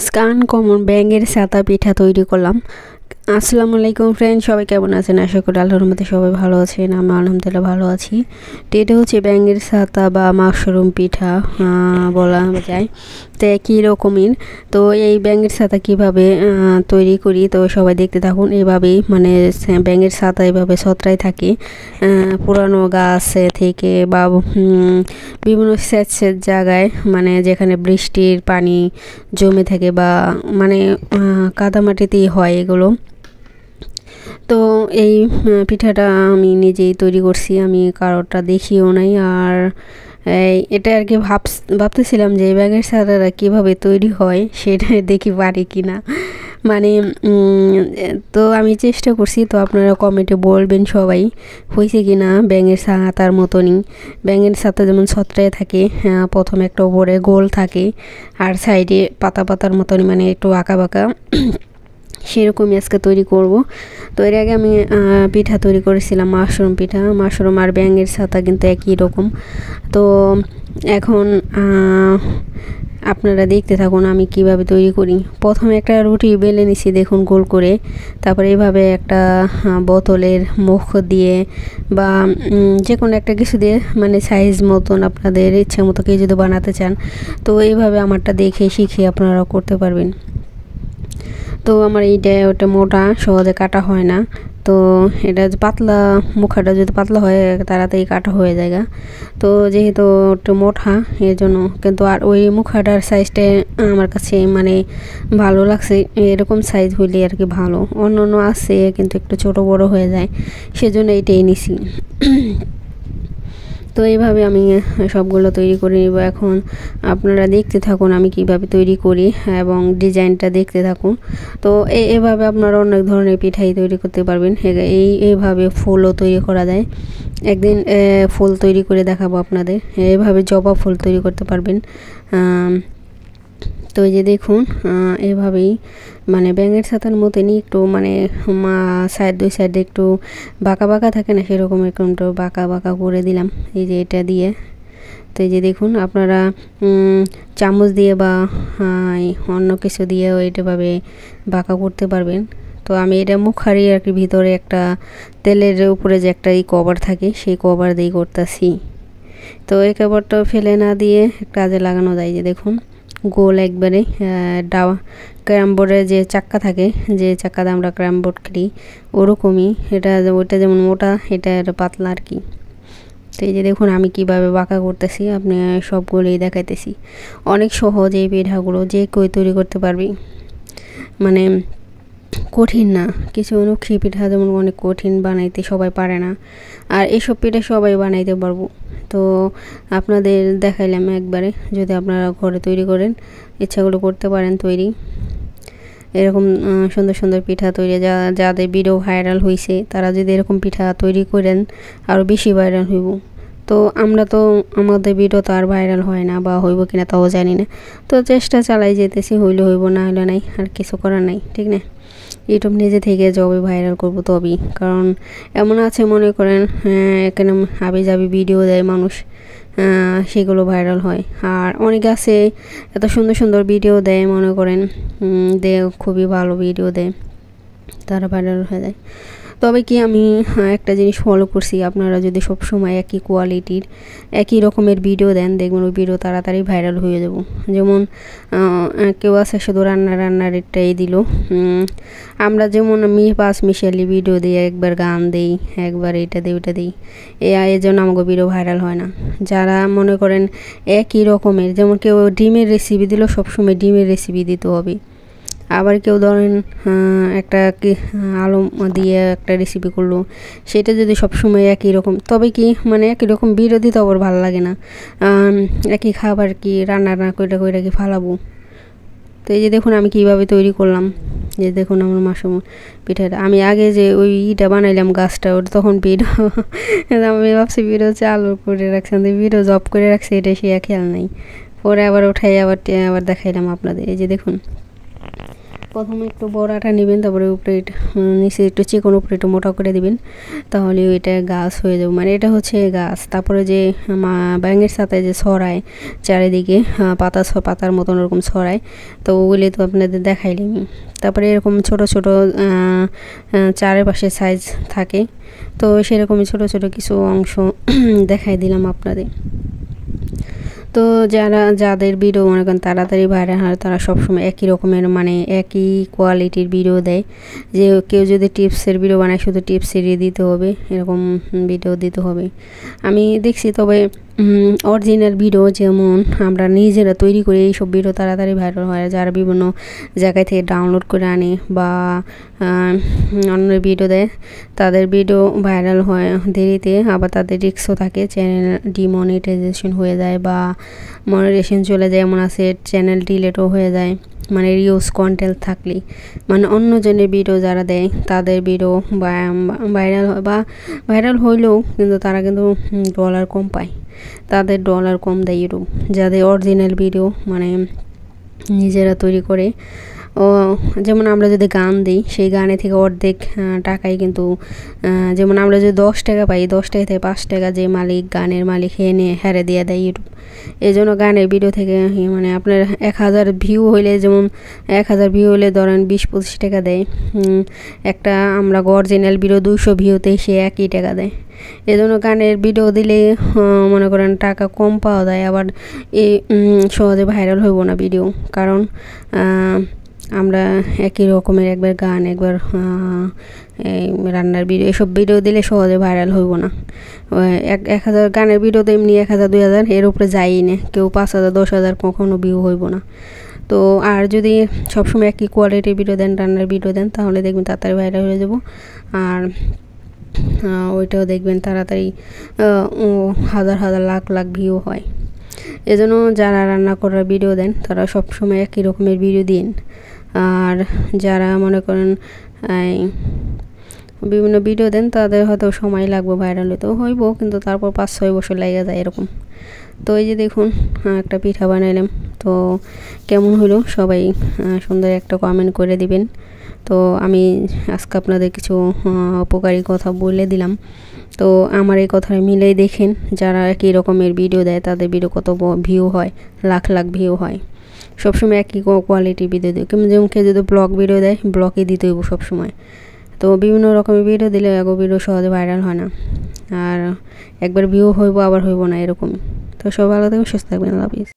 আজকে আনকমন ব্যাঙের ছাতা পিঠা তৈরি করলাম। আসসালামু আলাইকুম ফ্রেন্ড, সবাই কেমন আছেন? আশা করি আল্লাহর রহমতে সবাই ভালো আছেন। আমি আলহামদুলিল্লাহ ভালো আছি। তো এটা হচ্ছে ব্যাঙের ছাতা বা মাশরুম পিঠা বলা যায়, তো একই রকমের। তো এই ব্যাঙের ছাতা কীভাবে তৈরি করি তো সবাই দেখতে থাকুন। এভাবেই মানে ব্যাঙের ছাতা এভাবে ছত্রায় থাকে পুরানো গাছ থেকে বা বিভিন্ন স্যাঁত জায়গায়, মানে যেখানে বৃষ্টির পানি জমে থাকে বা মানে কাদামাটিতেই হয় এগুলো। তো এই পিঠাটা আমি নিজেই তৈরি করছি, আমি কারোরটা দেখিও নাই। আর এটা আর কি ভাবতেছিলাম যে এই ব্যাঙের ছাতাটা কীভাবে তৈরি হয় সেটা দেখি পারি কি না, মানে তো আমি চেষ্টা করছি। তো আপনারা কমেন্টে বলবেন সবাই হয়েছে কি না ব্যাঙের ছাতার মতনই। ব্যাঙের ছাতা যেমন ছত্রায় থাকে, প্রথমে একটা উপরে গোল থাকে আর সাইডে পাতা পাতার মতনই, মানে একটু আঁকা বাঁকা, সেরকমই আজকে তৈরি করব। তো এর আগে আমি পিঠা তৈরি করেছিলাম মাশরুম পিঠা। মাশরুম আর ব্যাঙের ছাতা কিন্তু একই রকম। তো এখন আপনারা দেখতে থাকুন আমি কিভাবে তৈরি করি। প্রথমে একটা রুটি বেলে নিছি দেখুন গোল করে, তারপরে এইভাবে একটা বোতলের মুখ দিয়ে বা যে কোনো একটা কিছু দিয়ে, মানে সাইজ মতন আপনাদের ইচ্ছা মতো কেউ যদি বানাতে চান তো এইভাবে আমারটা দেখে শিখে আপনারা করতে পারবেন। তো আমার এইটা ওটা মোটা, সহজে কাটা হয় না। তো এটা পাতলা, মুখাটা যদি পাতলা হয় তাড়াতাড়ি কাটা হয়ে যায়। তো যেহেতু একটু মোটা এর জন্য কিন্তু, আর ওই মুখাটার সাইজটা আমার কাছে মানে ভালো লাগছে, এরকম সাইজ হইলে আর কি ভালো। অন্য অন্য আছে কিন্তু একটু ছোট বড় হয়ে যায়, সেজন্য এইটাই নিছি। তো এইভাবে আমি সবগুলো তৈরি করে নিব। এখন আপনারা দেখতে থাকুন আমি কিভাবে তৈরি করি এবং ডিজাইনটা দেখতে থাকুন। তো এভাবে আপনারা অনেক ধরনের পিঠাই তৈরি করতে পারবেন। এইভাবে ফুলও তৈরি করা যায়। একদিন ফুল তৈরি করে দেখাবো আপনাদের। এইভাবে জবা ফুল তৈরি করতে পারবেন। তো এই যে দেখুন এভাবেই মানে ব্যাঙের ছাতার মতনই একটু মানে দুই সাইডে একটু বাঁকা বাঁকা থাকে না, সেরকম একটু বাঁকা বাঁকা করে দিলাম এই যে এটা দিয়ে। তো এই যে দেখুন আপনারা চামচ দিয়ে বা অন্য কিছু দিয়েও এইটাভাবে বাঁকা করতে পারবেন। তো আমি এটা মুখারি আর কি, ভিতরে একটা তেলের উপরে যে একটা কভার থাকে সেই কভার দিয়ে করতেছি। তো এই কভারটা ফেলে না দিয়ে কাজে লাগানো যায়। যে দেখুন গোল একবারে ক্যারাম বোর্ডের যে চাক্কা থাকে, যে চাক্কাতে আমরা ক্যারাম বোর্ড খেলি ওরকমই। ওইটা যেমন মোটা, এটা পাতলা আর কি। তো এই যে দেখুন আমি কিভাবে বাঁকা করতেছি, আপনি সবগুলোই দেখাইতেছি। অনেক সহজ এই পিঠাগুলো, যে কেউ তৈরি করতে পারবি, মানে কঠিন না কিছু। নকশি পিঠা যেমন অনেক কঠিন, বানাইতে সবাই পারে না, আর এসব পিঠা সবাই বানাইতে পারবো। তো আপনাদের দেখাইলাম একবারে, যদি আপনারা ঘরে তৈরি করেন ইচ্ছাগুলো করতে পারেন তৈরি। এরকম সুন্দর সুন্দর পিঠা তৈরি, যাদের ভিডিও ভাইরাল হয়েছে তারা যদি এরকম পিঠা তৈরি করেন আরও বেশি ভাইরাল হইব। তো আমরা তো আমাদের ভিডিও তো আর ভাইরাল হয় না, বা হইব কিনা তাও জানি না। তো চেষ্টা চালাই যেতেছি, হইলে হইব, না হলে নাই, আর কিছু করার নাই, ঠিক না? ইউটিউব নিজে থেকে যবে ভাইরাল করব তবেই। কারণ এমন আছে মনে করেন এখানে হাবি জাবি ভিডিও দেয় মানুষ, সেগুলো ভাইরাল হয়। আর অনেকে আছে এত সুন্দর সুন্দর ভিডিও দেয়, মনে করেন খুবই ভালো ভিডিও দেয়, তারা ভাইরাল হয়ে যায়। তবে কি আমি একটা জিনিস ফলো করছি, আপনারা যদি সব সময় একই কোয়ালিটির একই রকমের ভিডিও দেন দেখবেন ওই ভিডিও তাড়াতাড়ি ভাইরাল হয়ে যাব। যেমন কেউ আছে শুধু রান্নার এটাই দিল, আমরা যেমন আমি মিশালি ভিডিও দিই, একবার গান দিই, একবার এটা দিই ওটা দিই, এর জন্য আমাকে ভিডিও ভাইরাল হয় না। যারা মনে করেন একই রকমের, যেমন কেউ ডিমের রেসিপি দিল সবসময় ডিমের রেসিপি দিতে হবে, আবার কেউ ধরেন একটা আলু দিয়ে একটা রেসিপি করলো, সেটা যদি সবসময় একই রকম, তবে কি মানে একই রকম বিরোধী তো আবার ভালো লাগে না। একই খাবার কি রান্না করে কি ফালাবো। তো এই যে দেখুন আমি কিভাবে তৈরি করলাম। যে দেখুন আমার মাশরুম পিঠাটা, আমি আগে যে ওই বানাইলাম গাছটা, ওটা তখন ভিডিও আমি ভাবছি ভিডিও চালু করে রাখছি, ভিডিও জব করে রাখছি, এটা সে খেয়াল নাই। পরে আবার উঠাই আবার দেখাইলাম আপনাদের। এই যে দেখুন প্রথমে একটু বড় আটা নেবেন, তারপরে উপরে নিচে একটু চিকন, উপরে একটু মোটা করে দিবেন, তাহলে ওইটা গাছ হয়ে যাবে। মানে এটা হচ্ছে গাছ। তারপরে যে ব্যাঙের সাথে যে ছড়ায় চারিদিকে পাতার মতন ওরকম ছড়ায়, তো ওগুলি তো আপনাদের দেখাইলাম। তারপরে এরকম ছোট ছোট চারপাশে সাইজ থাকে, তো সেরকমই ছোট ছোট কিছু অংশ দেখাই দিলাম আপনাদের। তো যাদের ভিডিও মনে করেন তাড়াতাড়ি ভাইরাল হয়, তারা সবসময় একই রকমের মানে একই কোয়ালিটির ভিডিও দেয়। যে কেউ যদি টিপসের ভিডিও বানায়, শুধু টিপসেরই দিতে হবে, এরকম ভিডিও দিতে হবে। আমি দেখছি, তবে অরিজিনাল ভিডিও যেমন আমরা নিজেরা তৈরি করে এইসব ভিডিও তাড়াতাড়ি ভাইরাল হয়। যারা বিভিন্ন জায়গায় থেকে ডাউনলোড করে আনে বা অন্য ভিডিও দেয়, তাদের ভিডিও ভাইরাল হয় দেরিতে, আবার তাদের রিস্কও থাকে, চ্যানেল ডিমনিটাইজেশন হয়ে যায় বা মনিটাইজেশন চলে যায়, এমন আছে চ্যানেল ডিলেটও হয়ে যায়। মানে রিউজ কন্টেন্ট থাকলেই, মানে অন্যজনের ভিডিও যারা দেয় তাদের ভিডিও ভাইরাল হয়, বা ভাইরাল হইলেও কিন্তু তারা কিন্তু ডলার কম পায়, তাদের ডলার কম দেয় ইউটিউব। যাদের অরিজিনাল ভিডিও মানে নিজেরা তৈরি করে, ও যেমন আমরা যদি গান দিই, সেই গানে থেকে অর্ধেক টাকাই কিন্তু, যেমন আমরা যদি 10 টাকা পাই, 10 টাকা থেকে 5 টাকা যে মালিক, গানের মালিক হেরে দিয়ে দেয় ইউটিউব। এই জন্য গানের ভিডিও থেকে মানে আপনার 1000 ভিউ হইলে, যেমন 1000 ভিউ হলে ধরেন 20-25 টাকা দেয়। একটা আমরা অরিজিনাল ভিডিও 200 ভিউতে সে একই টাকা দেয়। এজন্য গানের ভিডিও দিলে মনে করেন টাকা কম পাওয়া যায়, আবার সহজে ভাইরাল হইব না ভিডিও, কারণ আমরা একই রকমের একবার গান, একবার রান্নার ভিডিও, এসব ভিডিও দিলে সহজে ভাইরাল হইব না। 1000 গানের ভিডিও তো এমনি 1000-2000 এর উপরে যায়ই না, কেউ 5000-10,000 কখনো ভিউ হইব না। তো আর যদি সবসময় একই কোয়ালিটির ভিডিও দেন, রান্নার ভিডিও দেন, তাহলে দেখবেন তাড়াতাড়ি ভাইরাল হয়ে যাব। আর ওইটাও দেখবেন তাড়াতাড়ি হাজার হাজার লাখ লাখ ভিউ হয়। এজন্য যারা রান্না করার ভিডিও দেন, তারা সবসময় একই রকমের ভিডিও দিন। আর যারা মনে করেন বিভিন্ন ভিডিও দেন, তাদের হয়তো সময় লাগবে ভাইরাল হতে, হইব কিন্তু তারপর 5-6 বছর লেগে যায় এরকম। তো এই যে দেখুন, একটা পিঠা বানাইলাম, তো কেমন হলো সবাই সুন্দর একটা কমেন্ট করে দিবেন। তো আমি আজকে আপনাদের কিছু উপকারী কথা বলে দিলাম। তো আমার এই কথাটা মিলেই দেখেন, যারা একই রকমের ভিডিও দেয় তাদের ভিডিও কত ভিউ হয়, লাখ লাখ ভিউ হয়। সবসময় একই কোয়ালিটির ভিডিও দেয়, যেমন কেউ যদি ব্লগ ভিডিও দেয়, ব্লগে দিতে হইব সবসময়। তো বিভিন্ন রকমের ভিডিও দিলে এগো ভিডিও সহজে ভাইরাল হয় না, আর একবার ভিউ হইব আবার হইব না এরকমই। তো সব ভালো থাকবেন, সুস্থ থাকবেন, আল্লাহ হাফেজ।